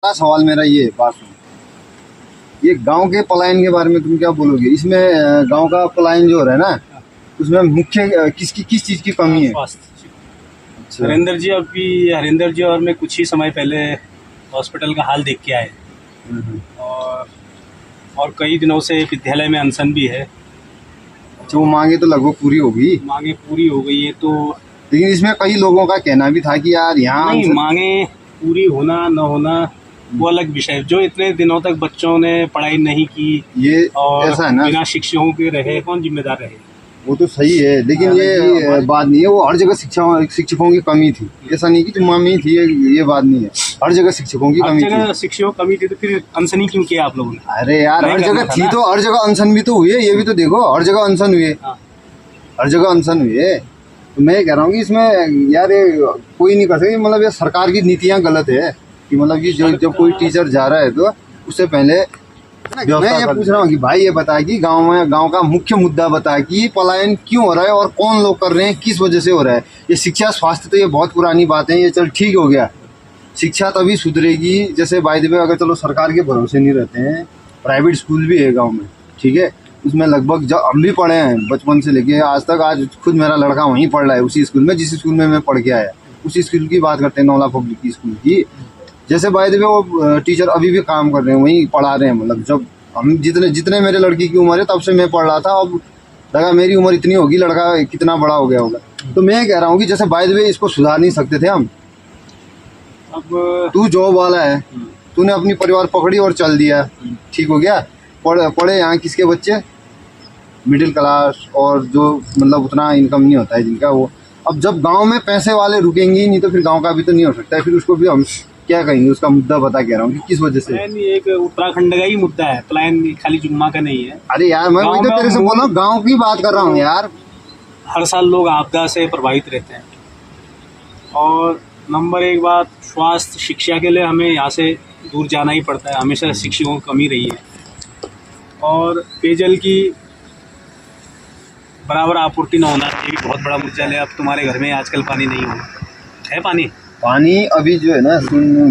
सवाल मेरा ये है, बात सुनो। ये गांव के पलायन के बारे में तुम क्या बोलोगे? इसमें गांव का पलायन जो हो रहा है ना, उसमें मुख्य किस चीज की कमी है? स्वास्थ्य। अच्छा। हरिंदर जी और मैं कुछ ही समय पहले हॉस्पिटल का हाल देख के आए और और कई दिनों से विद्यालय में अनशन भी है। अच्छा, वो मांगे तो लगभग पूरी होगी, मांगे पूरी हो गई है तो लेकिन इसमें कई लोगों का कहना भी था कि यार यहाँ नहीं, मांगे पूरी होना न होना वो अलग विषय है। जो इतने दिनों तक बच्चों ने पढ़ाई नहीं की ये और ऐसा है ना, बिना शिक्षकों के रहे, कौन जिम्मेदार रहे? वो तो सही है, लेकिन ये बात नहीं है। वो हर जगह शिक्षकों की कमी थी, ऐसा नहीं कि जुम्मा में ही थी, ये बात नहीं है। हर जगह शिक्षकों की हर कमी जगह थी। शिक्षकों की कमी थी तो फिर अनशनी क्यों किया आप लोगों ने? अरे यार, नहीं हर करना जगह था थी ना। तो हर जगह अनशन भी तो हुई है, ये भी तो देखो, हर जगह अनशन हुए, हाँ। हर जगह अनशन हुए। तो मैं कह रहा हूँ कि इसमें यार ये कोई नहीं कर सकता, मतलब ये सरकार की नीतियाँ गलत है कि मतलब कि जब कोई टीचर जा रहा है तो उससे पहले मैं ये पूछ रहा हूँ कि भाई ये बता कि गांव का मुख्य मुद्दा बता कि पलायन क्यों हो रहा है और कौन लोग कर रहे हैं, किस वजह से हो रहा है। ये शिक्षा स्वास्थ्य तो ये बहुत पुरानी बात है, ये चल ठीक हो गया। शिक्षा तभी सुधरेगी जैसे बाय द वे, अगर चलो सरकार के भरोसे नहीं रहते हैं, प्राइवेट स्कूल भी है गाँव में, ठीक है, उसमें लगभग जब हम भी पढ़े हैं बचपन से लेके आज तक, आज खुद मेरा लड़का वहीं पढ़ रहा है उसी स्कूल में जिस स्कूल में मैं पढ़ के आया। उसी स्कूल की बात करते हैं, नौला पब्लिक स्कूल की। जैसे बाय द वे वो टीचर अभी भी काम कर रहे हैं, वहीं पढ़ा रहे हैं। मतलब जब हम जितने मेरे लड़की की उम्र है तब से मैं पढ़ रहा था, अब लगा मेरी उम्र इतनी होगी, लड़का कितना बड़ा हो गया होगा। तो मैं कह रहा हूँ कि जैसे बाय द वे इसको सुधार नहीं सकते थे हम? अब तू जॉब वाला है, तूने अपनी परिवार पकड़ी और चल दिया, ठीक हो गया। पढ़े यहाँ किसके बच्चे? मिडिल क्लास और जो मतलब उतना इनकम नहीं होता है जिनका, वो अब जब गांव में पैसे वाले रुकेंगे ही नहीं तो फिर गांव का भी तो नहीं हो सकता है। फिर उसको भी हम क्या कहेंगे? उसका मुद्दा बता कह रहा हूँ कि किस वजह से। पलायन एक उत्तराखंड का ही मुद्दा है, पलायन खाली जुम्मा का नहीं है। अरे यार, मैं वही तो तेरे से बोल रहा हूँ, गाँव की बात कर रहा हूँ यार। हर साल लोग आपदा से प्रभावित रहते हैं और नंबर एक बात, स्वास्थ्य शिक्षा के लिए हमें यहाँ से दूर जाना ही पड़ता है। हमेशा शिक्षकों की कमी रही है और पेयजल की बराबर आपूर्ति न होना ये भी बहुत बड़ा मुद्दा है। अब तुम्हारे घर में आजकल पानी नहीं है पानी अभी जो है ना,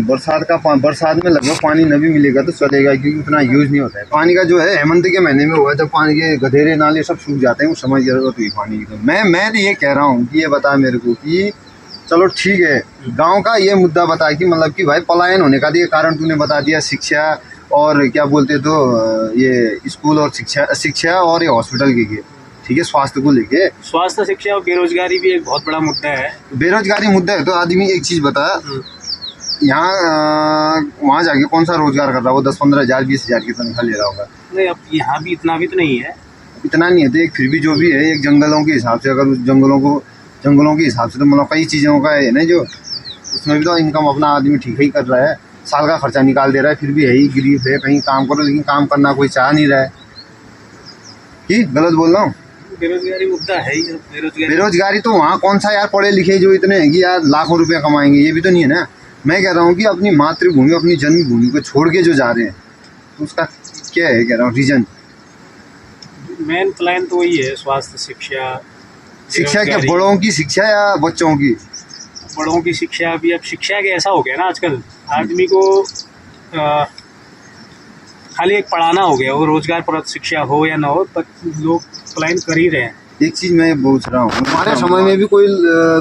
बरसात में लगभग पानी न भी मिलेगा तो चलेगा, क्योंकि उतना यूज नहीं होता है पानी का। जो है हेमंत के महीने में हुआ, जब पानी के गधेरे नाले सब सूख जाते हैं, उस समय जरूरत हुई पानी की। तो मैं तो ये कह रहा हूँ कि ये बता मेरे को कि चलो ठीक है, गांव का ये मुद्दा बता कि मतलब कि भाई पलायन होने का ये कारण तूने बता दिया, शिक्षा और क्या बोलते तो ये स्कूल और शिक्षा और ये हॉस्पिटल के, ठीक है, स्वास्थ्य को लेके। स्वास्थ्य, शिक्षा और बेरोजगारी भी एक बहुत बड़ा मुद्दा है। बेरोजगारी मुद्दा है तो आदमी एक चीज बता, यहाँ वहाँ जाके कौन सा रोजगार कर रहा है? वो 10-15 हज़ार 20 हज़ार की तनख्वाह ले रहा होगा। नहीं, अब यहाँ भी इतना भी तो नहीं है। इतना नहीं है तो एक फिर भी जो भी है, एक जंगलों के हिसाब से, अगर उस जंगलों के हिसाब से तो मतलब कई चीज़ों का है ना, जो उसमें भी तो इनकम अपना आदमी ठीक ही कर रहा है, साल का खर्चा निकाल दे रहा है, फिर भी है ही गरीब है। कहीं काम करो, लेकिन काम करना कोई चाह नहीं रहा है। कि गलत बोल रहा हूँ? बेरोजगारी मुद्दा है ही। बेरोजगारी तो वहाँ कौन सा यार पढ़े लिखे जो इतने हैं कि यार लाखों रुपया कमाएंगे, ये भी तो नहीं है ना। मैं कह रहा हूँ कि अपनी मातृभूमि, अपनी जन्मभूमि को छोड़ के जो जा रहे हैं, तो उसका क्या है, कह रहा हूँ, रीजन। मेन प्लान तो वही है, स्वास्थ्य, शिक्षा क्या बड़ों की शिक्षा या बच्चों की? बड़ों की शिक्षा भी। अब शिक्षा के ऐसा हो गया ना आजकल, आदमी को खाली एक पढ़ाना हो गया, वो रोजगार पर शिक्षा हो या ना हो, पर लोग प्लान कर ही रहे हैं। एक चीज मैं पूछ रहा हूँ, हमारे समय में भी कोई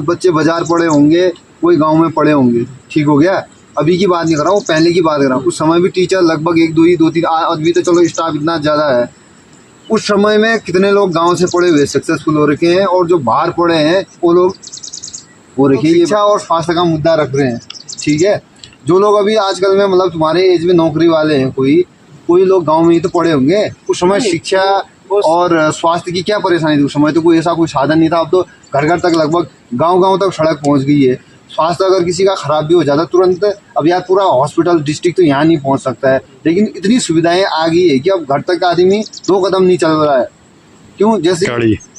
बच्चे बाजार पढ़े होंगे, कोई गांव में पढ़े होंगे, ठीक हो गया। अभी की बात नहीं कर रहा हूँ, पहले की बात कर रहा हूँ। उस समय भी टीचर लगभग 1-2-3, अभी तो चलो स्टाफ इतना ज़्यादा है। उस समय में कितने लोग गांव से पढ़े हुए सक्सेसफुल हो रखे हैं, और जो बाहर पढ़े हैं वो लोग हो रखे हैं। शिक्षा और स्वास्थ्य का मुद्दा रख रहे हैं, ठीक है। जो लोग अभी आजकल में मतलब तुम्हारे एज में नौकरी वाले हैं, कोई लोग गांव में ही तो पढ़े होंगे। उस समय शिक्षा और स्वास्थ्य की क्या परेशानी थी? उस समय तो कोई ऐसा कोई साधन नहीं था। अब तो घर घर तक, लगभग गांव तक सड़क पहुंच गई है। स्वास्थ्य अगर किसी का खराब भी हो जाता तुरंत, अब यार पूरा हॉस्पिटल डिस्ट्रिक्ट तो यहाँ नहीं पहुंच सकता है, लेकिन इतनी सुविधाएं आ गई है कि अब घर तक आदमी 2 कदम नहीं चल रहा है। क्यों? जैसे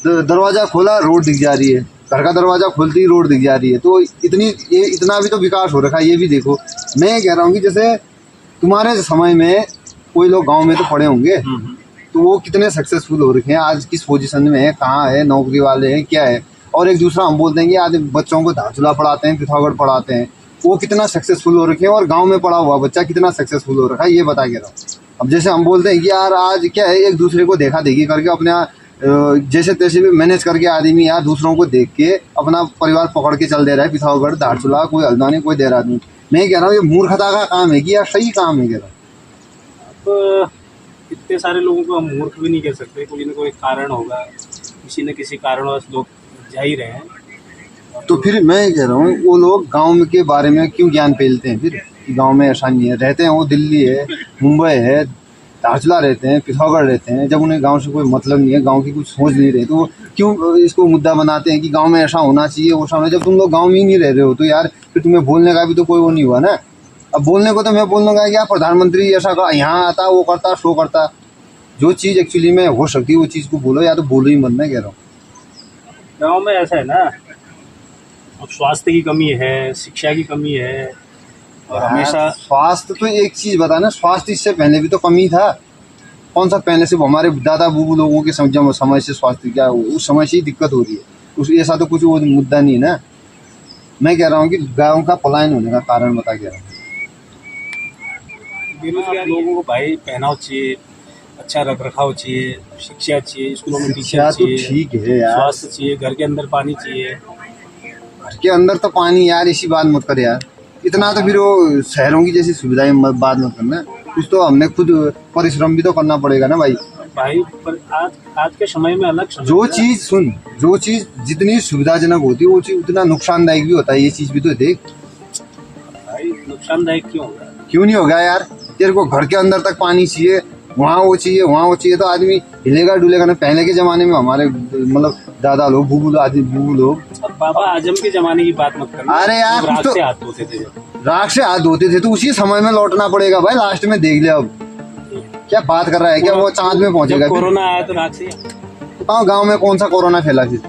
दरवाजा खोला रोड दिख जा रही है, घर का दरवाजा खोलती ही रोड दिख जा रही है। तो इतना भी तो विकास हो रखा है, ये भी देखो। मैं कह रहा हूँ कि जैसे तुम्हारे समय में कोई लोग गांव में तो पढ़े होंगे, तो वो कितने सक्सेसफुल हो रखे हैं, आज किस पोजीशन में है, कहाँ है, नौकरी वाले हैं, क्या है। और एक दूसरा हम बोलते हैं कि आज बच्चों को धारचूला पढ़ाते हैं, पिथागोरस पढ़ाते हैं, वो कितना सक्सेसफुल हो रखे हैं और गांव में पढ़ा हुआ बच्चा कितना सक्सेसफुल हो रखा है, ये बता के रहो। अब जैसे हम बोलते हैं कि यार आज क्या है, एक दूसरे को देखा देखी करके अपने जैसे तैसे भी मैनेज करके आदमी यार दूसरों को देख के अपना परिवार पकड़ के चल दे रहा है, पिथौरागढ़, धारचूला, कोई हल्द्वानी, कोई देहरादून। मैं कह रहा हूँ ये मूर्खता का काम है कि यार सही काम है कह रहा हूँ। अब इतने सारे लोगों को हम मूर्ख भी नहीं कह सकते, कोई ना कोई कारण होगा, किसी न किसी कारणवश लोग जा ही रहे हैं। तो फिर मैं कह रहा हूँ वो लोग गांव के बारे में क्यों ज्ञान फैलते हैं फिर, गांव में ऐसा नहीं है, रहते हैं वो दिल्ली है, मुंबई है, धारचूला रहते हैं, पिथौरागढ़ रहते हैं। जब उन्हें गांव से कोई मतलब नहीं है, गांव की कुछ सोच नहीं रहे, तो वो क्यों इसको मुद्दा बनाते हैं कि गांव में ऐसा होना चाहिए वो सामने। जब तुम लोग गांव में ही नहीं रह रहे हो तो यार फिर तुम्हें बोलने का भी तो कोई वो नहीं हुआ ना। अब बोलने को तो मैं बोल दूंगा कि यार प्रधानमंत्री ऐसा यहाँ आता, वो करता, शो करता। जो चीज़ एक्चुअली में हो सकती है वो चीज़ को बोलो, या तो बोलो ही मत, मैं कह रहा हूँ। गाँव में ऐसा है ना, अब स्वास्थ्य की कमी है, शिक्षा की कमी है, और हमेशा स्वास्थ्य तो एक चीज़ बता ना, स्वास्थ्य इससे पहले भी तो कमी था। कौन सा पहले से हमारे दादा बूबू लोगों के समय से स्वास्थ्य क्या उस समय से ही दिक्कत हो रही है, उस ऐसा तो कुछ वो मुद्दा नहीं है ना। मैं कह रहा हूँ कि गाँव का पलायन होने का कारण बता कह रहा हूँ। बेरोजगार लोगों को भाई पहनाव चाहिए, अच्छा रख रखाव चाहिए, शिक्षा चाहिए, स्कूलों में टीचर तो चाहिए, ठीक है यार, स्वास्थ्य चाहिए, घर के अंदर पानी चाहिए। घर के अंदर तो पानी यार, इसी बात मत कर यार, इतना तो फिर वो शहरों की जैसी सुविधाएं बात मत करना। कुछ तो हमने खुद परिश्रम भी तो करना पड़ेगा ना भाई। पर आज के समय में अलग जो चीज़ सुन, जो चीज़ जितनी सुविधाजनक होती है वो चीज़ उतना नुकसानदायक भी होता है। ये चीज़ भी तो देख भाई, नुकसानदायक क्यों होगा? क्यों नहीं होगा यार। तेरे को घर के अंदर तक पानी चाहिए, वहाँ वो चाहिए, वहाँ वो चाहिए, तो आदमी हिलेगा डुलेगा ना। पहले के ज़माने में हमारे मतलब दादा लोग, बूबू लोग, अब बाबा आजम के ज़माने की बात मत करना। अरे यार राख तो से हाथ धोते थे, राख से हाथ धोते थे, तो उसी समय में लौटना पड़ेगा भाई। लास्ट में देख ले, अब क्या बात कर रहा है, क्या वो चांद में पहुंचेगा? कोरोना आया तो राख से कहाँ गाँव में कौन सा कोरोना फैला फिर?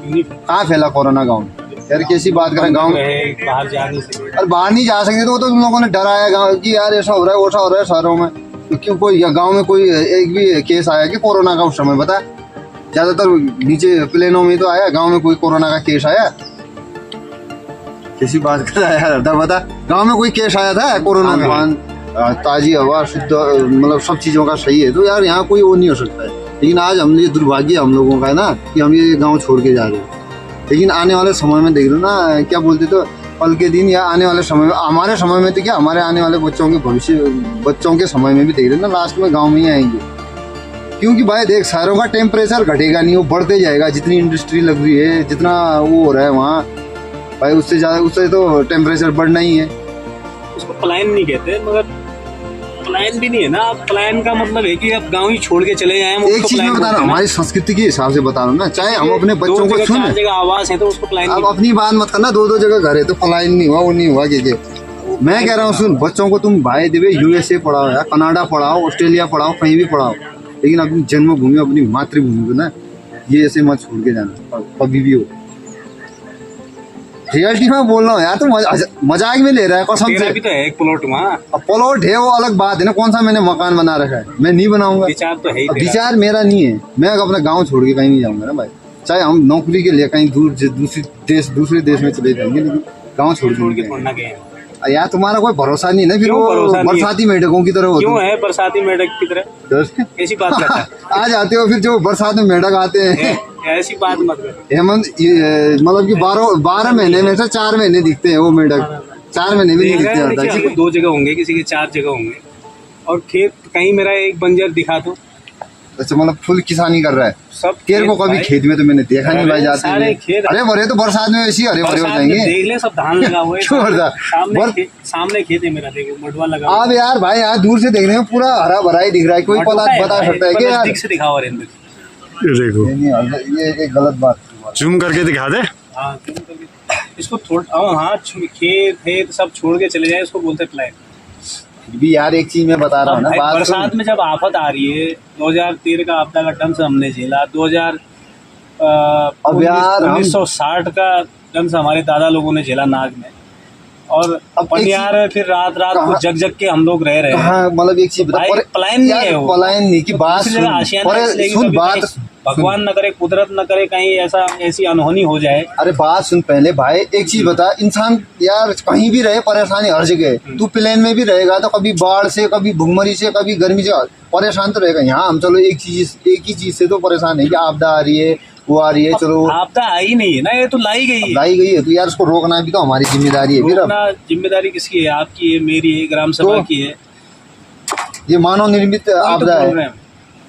कहाँ फैला कोरोना गाँव में? यार कैसी बात कर रहे हैं, गाँव में बाहर जा नहीं सकते। अरे बाहर नहीं जा सकते तो तुम लोगों ने डराया गाँव कि यार ऐसा हो रहा है, वैसा हो रहा है शहरों में। तो क्यों कोई गांव में कोई एक भी केस आया कि कोरोना का उस समय? बता, ज्यादातर नीचे प्लेनों में तो आया, गांव में कोई कोरोना का केस आया? कैसी बात कर रहा है यार, बता, गांव में कोई केस आया था कोरोना का? ताजी हवा, शुद्ध, मतलब सब चीजों का सही है, तो यार यहाँ कोई वो नहीं हो सकता है। लेकिन आज हम ये दुर्भाग्य हम लोगों का है ना कि हम ये गाँव छोड़ के जा रहे हैं। लेकिन आने वाले समय में देख लो ना, क्या बोलते तो कल के दिन या आने वाले समय में, हमारे समय में तो क्या, हमारे आने वाले बच्चों के भविष्य, बच्चों के समय में भी देख लेना लास्ट में गांव में ही आएंगे। क्योंकि भाई देख, शहरों का टेम्परेचर घटेगा नहीं, वो बढ़ते जाएगा। जितनी इंडस्ट्री लग रही है, जितना वो हो रहा है वहाँ भाई, उससे ज़्यादा, उससे तो टेम्परेचर बढ़ना ही है। उसको पलायन नहीं कहते, मगर पलायन भी नहीं है ना। अब पलायन का मतलब है कि अब गांव ही छोड़ के चले जाएं। एक चीज मैं बता रहा हूँ, हमारी संस्कृति के हिसाब से बता रहा हूँ ना, चाहे हम अपने बच्चों को सुन, जगह आवास है तो उसको पलायन। अब अपनी बात मत करना, दो जगह घर है तो पलायन नहीं हुआ, वो नहीं हुआ कि मैं कह रहा हूँ सुन, बच्चों को तुम भाई देवे USA पढ़ाओ या कनाडा पढ़ाओ, ऑस्ट्रेलिया पढ़ाओ, कहीं भी पढ़ाओ, लेकिन अपनी जन्मभूमि, अपनी मातृभूमि को ना ये ऐसे मत छोड़ के जाना कभी भी हो। रियलिटी में बोल रहा हूँ यार, तुम मजाक में ले रहा है कसम से। भी तो है एक प्लॉट वहाँ। अब प्लॉट है वो अलग बात है ना, कौन सा मैंने मकान बना रखा है, मैं नहीं बनाऊंगा। विचार तो है ही, विचार मेरा नहीं है। मैं अपना गांव छोड़ के कहीं नहीं जाऊंगा ना भाई, चाहे हम नौकरी के लिए कहीं दूसरे देश में चले जाएंगे, लेकिन गाँव छोड़ के छोड़ना गए यार। तुम्हारा कोई भरोसा नहीं है फिर, वो बरसाती मेढकों की तरह होती क्यों है? बरसाती मेढक की तरह ऐसी बात करता है। आ जाते हो फिर जो बरसात में मेढक आते हैं, ऐसी बात मत कर। हेमंत, मतलब कि 12 महीने में से 4 महीने दिखते हैं वो मेढक, 4 महीने भी नहीं दिखते। किसी को 2 जगह होंगे, किसी के 4 जगह होंगे। और खेत कहीं मेरा एक बंजर दिखा दो। अच्छा, मतलब फुल किसानी कर रहा है सब। तेरे को कभी खेत में तो मैंने देखा नहीं भाई जाते हैं। अरे भरे तो बरसात में ऐसी हरे भरे हो जाएंगे। देख ले, सब धान लगा हुआ है। सामने खेत है मेरा, देखो मडवा लगा। अब यार भाई यहाँ दूर से देखने में पूरा हरा भरा ही दिख रहा है, कोई बता सकता है कि यार? ठीक से दिखाओ देखो, ये एक गलत बात, जूम करके दिखा दे। हाँ, इसको थोड़ा खेत सब छोड़ के चले जाए, इसको बोलते पलायन। भी यार एक चीज मैं बता रहा हूँ ना, बरसात में जब आफत आ रही है, 2013 का आपदा का ढंग से हमने झेला, 1960 का ढंग से हमारे दादा लोगों ने झेला नाग में, और यार फिर रात को जग के हम लोग रह रहे हैं। मतलब एक चीज पलायन नहीं है वो, पलायन नहीं की बात सुन, भगवान न करे, कुदरत न करे, कहीं ऐसी अनहोनी हो जाए। अरे बात सुन पहले भाई, एक चीज बता, इंसान यार कहीं भी रहे परेशानी हर जगह। तू प्लेन में भी रहेगा तो कभी बाढ़ से, कभी भुखमरी से, कभी गर्मी से परेशान तो रहेगा। यहाँ हम चलो एक ही चीज से तो परेशान है कि आपदा आ रही है, वो आ रही है, चलो आपदा आई नहीं है ना, ये तो लाई गई है। लाई गई है तो यार उसको रोकना भी तो हमारी जिम्मेदारी है। फिर अब रोकना जिम्मेदारी किसकी है? आपकी है, मेरी है, ग्राम सभा तो की है। ये मानव निर्मित वही तो आपदा बोल है। रहे हैं।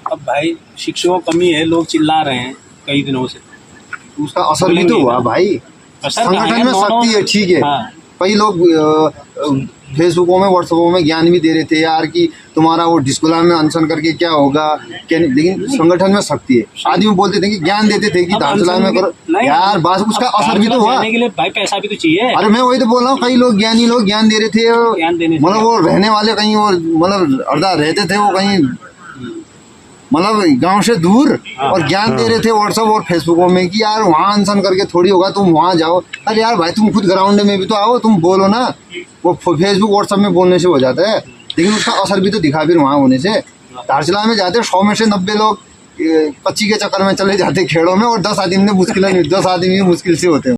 अब भाई शिक्षकों की कमी है, लोग चिल्ला रहे हैं कई दिनों से। उसका असर भी तो हुआ भाई। असर कहाँ है? संगठन में शक्ति है, ठीक है। हाँ। कई लोग फेसबुकों में, व्हाट्सएपों में ज्ञान भी दे रहे थे यार कि तुम्हारा वो डिस्कोला में अनशन करके क्या होगा, क्या नहीं। लेकिन संगठन में शक्ति है। आदमी बोलते थे कि ज्ञान देते थे कि अब धारचूला में करो नहीं, यार, बस उसका असर भी तो हुआ। जाने के लिए भाई पैसा भी तो चाहिए। अरे मैं वही तो बोल रहा हूँ, कई लोग ज्ञानी लोग ज्ञान दे रहे थे। ज्ञान देने से मतलब वो रहने वाले कहीं, वो मतलब अर्धा रहते थे वो कहीं, मतलब गांव से दूर, और ज्ञान दे रहे थे व्हाट्सएप और फेसबुकों में कि यार वहाँ अनशन करके थोड़ी होगा, तुम वहाँ जाओ। अरे यार भाई, तुम खुद ग्राउंड में भी तो आओ, तुम बोलो ना। वो फेसबुक व्हाट्सएप में बोलने से हो जाता है, लेकिन उसका असर भी तो दिखा फिर वहाँ होने से। धारचूला में जाते 100 में से 90 लोग 25 के चक्कर में चले जाते खेड़ों में, और 10 आदमी मुश्किल से होते हैं।